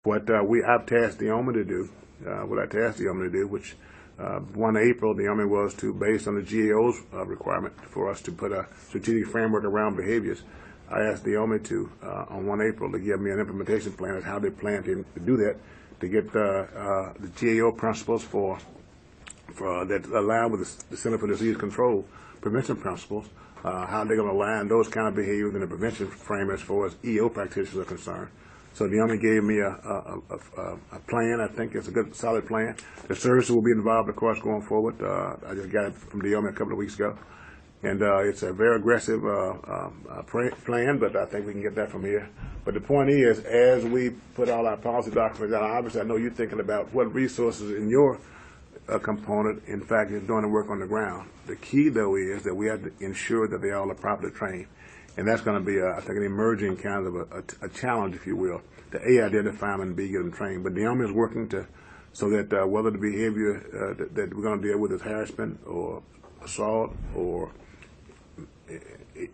What I've tasked the Army to do, which 1 April, the Army was to, based on the GAO's requirement for us to put a strategic framework around behaviors. I asked the Army to, on 1 April, to give me an implementation plan of how they plan to do that, to get the GAO principles for that align with the Center for Disease Control prevention principles, how they're going to align those kind of behaviors in the prevention frame as far as EO practitioners are concerned. So the Army gave me a plan. I think it's a good, solid plan. The services will be involved, of course, going forward. I just got it from the Army a couple of weeks ago. And it's a very aggressive plan, but I think we can get that from here. But the point is, as we put all our policy documents out, obviously I know you're thinking about what resources in your component, in fact, is doing the work on the ground. The key, though, is that we have to ensure that they all are properly trained. And that's going to be, I think, an emerging kind of a challenge, if you will, to A, identify them and B, get them trained. But the Army is working so that whether the behavior that we're going to deal with is harassment or assault or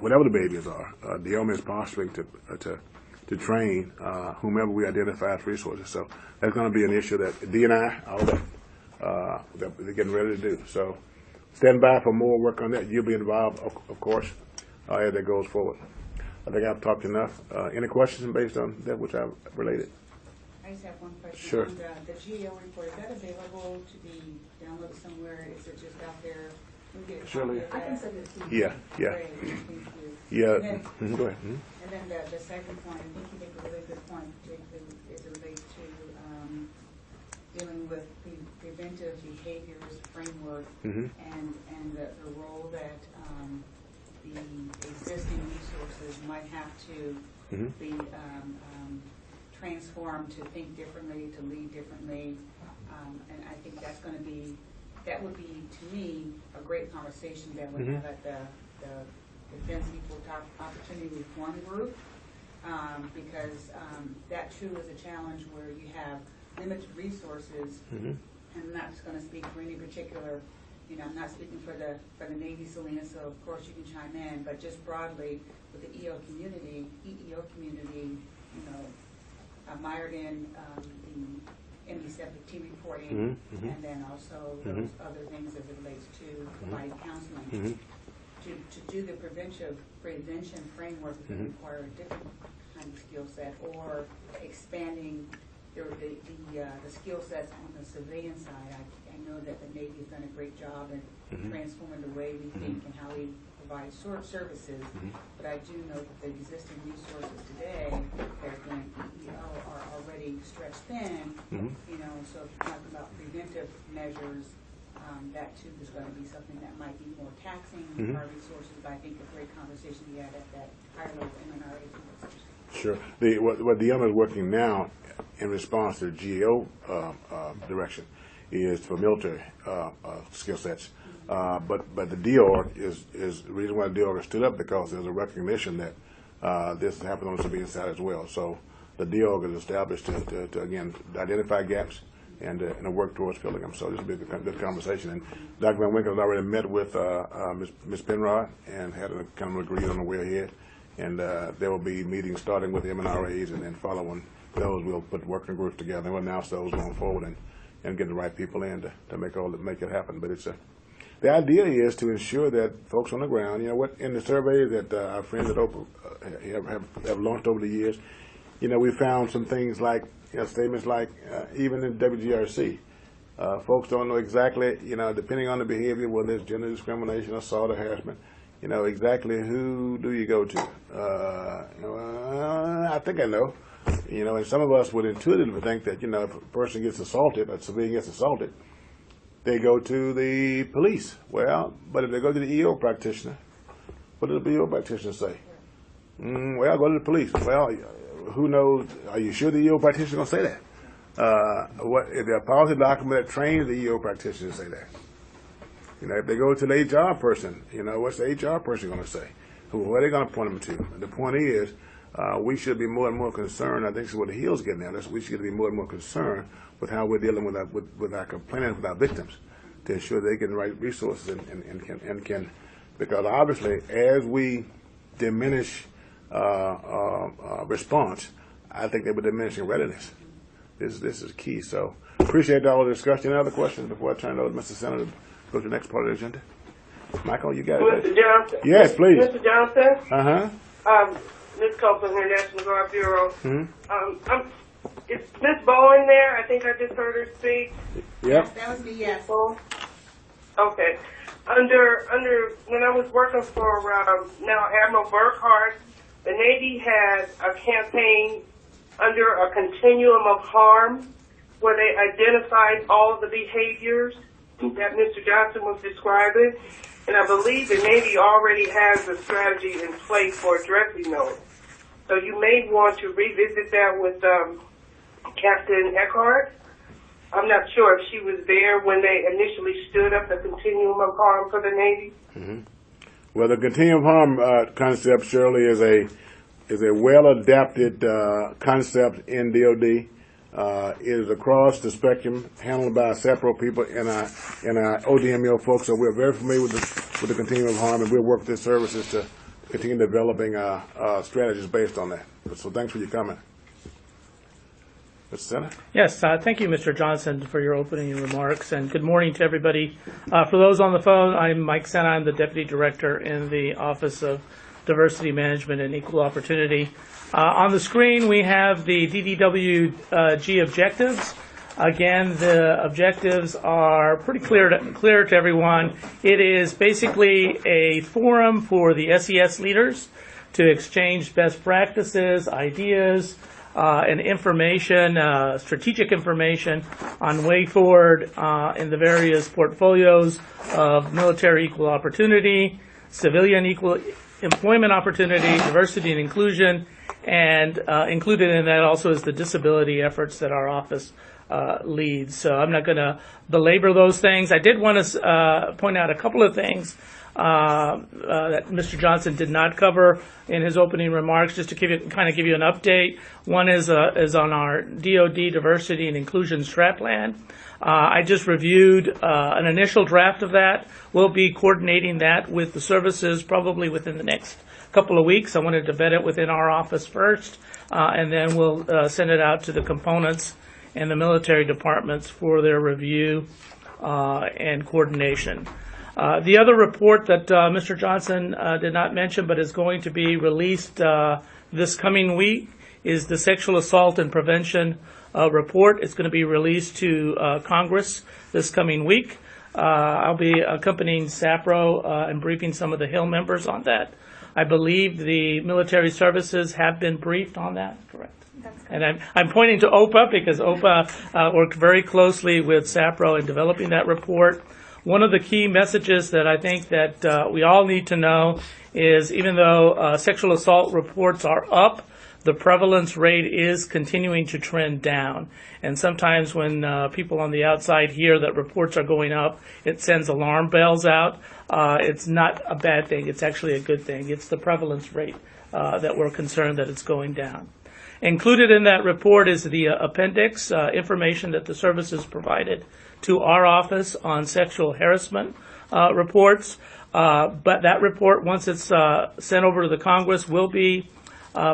whatever the behaviors are, the Army is posturing to train whomever we identify as resources. So that's going to be an issue that D&I, all that they're getting ready to do. So stand by for more work on that. You'll be involved, of course, as that goes forward. I think I've talked enough. Any questions based on that which I've related? I just have one question. Sure. On the GAO report, is that available to be downloaded somewhere? Is it just out there? Surely. I can send it to you. Yeah. Great. Thank you. Yeah. And then, Go ahead. And then the second point, I think you make a really good point, particularly as it relates to dealing with the preventive behaviors framework and the role that the existing resources might have to be transformed to think differently, to lead differently, and I think that's going to be, that would be, to me, a great conversation that we have at the Defense Equal Opportunity Reform Group, because that too is a challenge where you have limited resources, and I'm not just going to speak for any particular, I'm not speaking for the Navy Salinas, so of course you can chime in, but just broadly with the EEO community, mired in the MD7 T reporting, and then also those other things as it relates to providing counseling. To do the prevention framework is going to require a different kind of skill set, or expanding the skill sets on the civilian side. I know that the Navy has done a great job in transforming the way we think and how we provide services, but I do know that the existing resources today that are doing EEO are already stretched thin. So if you're talking about preventive measures, that too is going to be something that might be more taxing our resources, but I think a great conversation we had at that higher level MNRA conversation. Sure. What the Army is working now in response to the GAO direction is for military skill sets. But the DOR is the reason why the DOR stood up, because there's a recognition that this has happened on the civilian side as well. So the DOR is established to again identify gaps and work towards filling them. So this will be a good conversation. And Dr. Van Winkle has already met with Ms. Penrod and had a kind of agreed on the way ahead. And there will be meetings starting with the MNRAs, and then following those, we'll put working groups together and we'll announce those going forward and get the right people in to make it happen. But it's the idea is to ensure that folks on the ground, in the surveys that our friends at OPA have launched over the years, we found some things like, statements like, even in WGRC, folks don't know exactly, depending on the behavior, whether it's gender discrimination, assault, or harassment, exactly who do you go to? I think I know. And some of us would intuitively think that, if a person gets assaulted, a civilian gets assaulted, they go to the police. Well, but if they go to the EO practitioner, what does the EO practitioner say? Well, go to the police. Well, who knows? Are you sure the EO practitioner is going to say that? What if there a policy document that trains the EO practitioner to say that? If they go to the HR person, what's the HR person going to say? Who are they going to point them to? And the point is, we should be more and more concerned. I think this is what the HEAL's getting at. We should be more and more concerned with how we're dealing with our complainants, with our victims, to ensure they get the right resources and can, because obviously as we diminish response, I think they would diminish readiness. This is key. So appreciate all the discussion. Any other questions before I turn it over to Mr. Senator to go to the next part of the agenda? Michael, you got it. Mr. Johnson. Yes, please. Mr. Johnson. Uh-huh. Ms. Copeland here, National Guard Bureau. Is Ms. Bowen there? I think I just heard her speak. Yep. That was me, yes. Okay. Under when I was working for now Admiral Burkhardt, the Navy had a campaign under a continuum of harm where they identified all of the behaviors that Mr. Johnson was describing. And I believe the Navy already has a strategy in place for addressing those. So you may want to revisit that with Captain Eckhart. I'm not sure if she was there when they initially stood up the continuum of harm for the Navy. Mm-hmm. Well, the continuum of harm concept, Shirley, is a well-adapted concept in DoD. It is across the spectrum, handled by SAPRO people and our ODMO folks. So we're very familiar with the continuum of harm, and we'll work with the services to continue developing strategies based on that. So thanks for your comment. Mr. Senator? Yes, thank you, Mr. Johnson, for your opening remarks, and good morning to everybody. For those on the phone, I'm Mike Sena. I'm the Deputy Director in the Office of Diversity Management and Equal Opportunity. On the screen, we have the DDWG objectives. Again, the objectives are pretty clear to everyone. It is basically a forum for the SES leaders to exchange best practices, ideas, and information, strategic information on way forward in the various portfolios of military equal opportunity, civilian equal employment opportunity, diversity and inclusion, and included in that also is the disability efforts that our office leads. So I'm not going to belabor those things. I did want to point out a couple of things that Mr. Johnson did not cover in his opening remarks, just to give you an update. One is on our DoD diversity and inclusion strat plan. I just reviewed an initial draft of that. We'll be coordinating that with the services probably within the next couple of weeks. I wanted to vet it within our office first, and then we'll send it out to the components and the military departments for their review and coordination. The other report that Mr. Johnson did not mention but is going to be released this coming week is the Sexual Assault and Prevention report. It's going to be released to Congress this coming week. I'll be accompanying SAPRO and briefing some of the Hill members on that. I believe the military services have been briefed on that, correct? And I'm pointing to OPA because OPA worked very closely with SAPRO in developing that report. One of the key messages that I think that we all need to know is even though sexual assault reports are up, the prevalence rate is continuing to trend down. And sometimes when people on the outside hear that reports are going up, it sends alarm bells out. It's not a bad thing. It's actually a good thing. It's the prevalence rate that we're concerned that it's going down. Included in that report is the appendix, information that the services provided to our office on sexual harassment reports. But that report, once it's sent over to the Congress, will be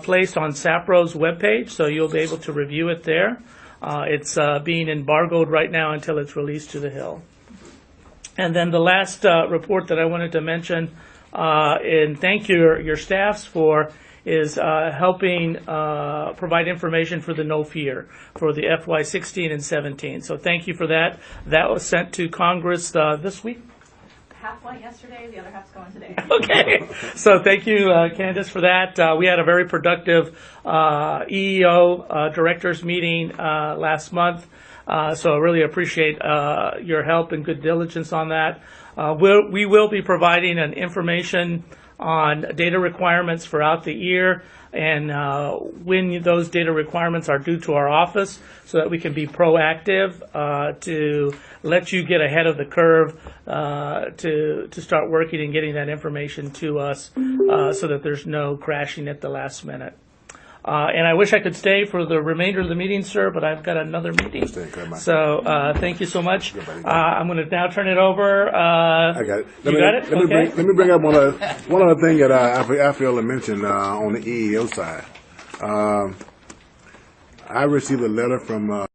placed on SAPRO's webpage, so you'll be able to review it there. It's being embargoed right now until it's released to the Hill. And then the last report that I wanted to mention, and thank your staffs for, is helping provide information for the No Fear for the FY16 and 17. So thank you for that. That was sent to Congress this week. Half went yesterday, the other half's going today. Okay. So thank you, Candace, for that. We had a very productive EEO directors meeting last month. So I really appreciate your help and good diligence on that. We will be providing an information on data requirements throughout the year and when those data requirements are due to our office so that we can be proactive to let you get ahead of the curve to start working and getting that information to us so that there's no crashing at the last minute. And I wish I could stay for the remainder of the meeting, sir, but I've got another meeting. So thank you so much. I'm going to now turn it over. I got it. Let me bring up one other thing that I feel to mention on the EEO side. I received a letter from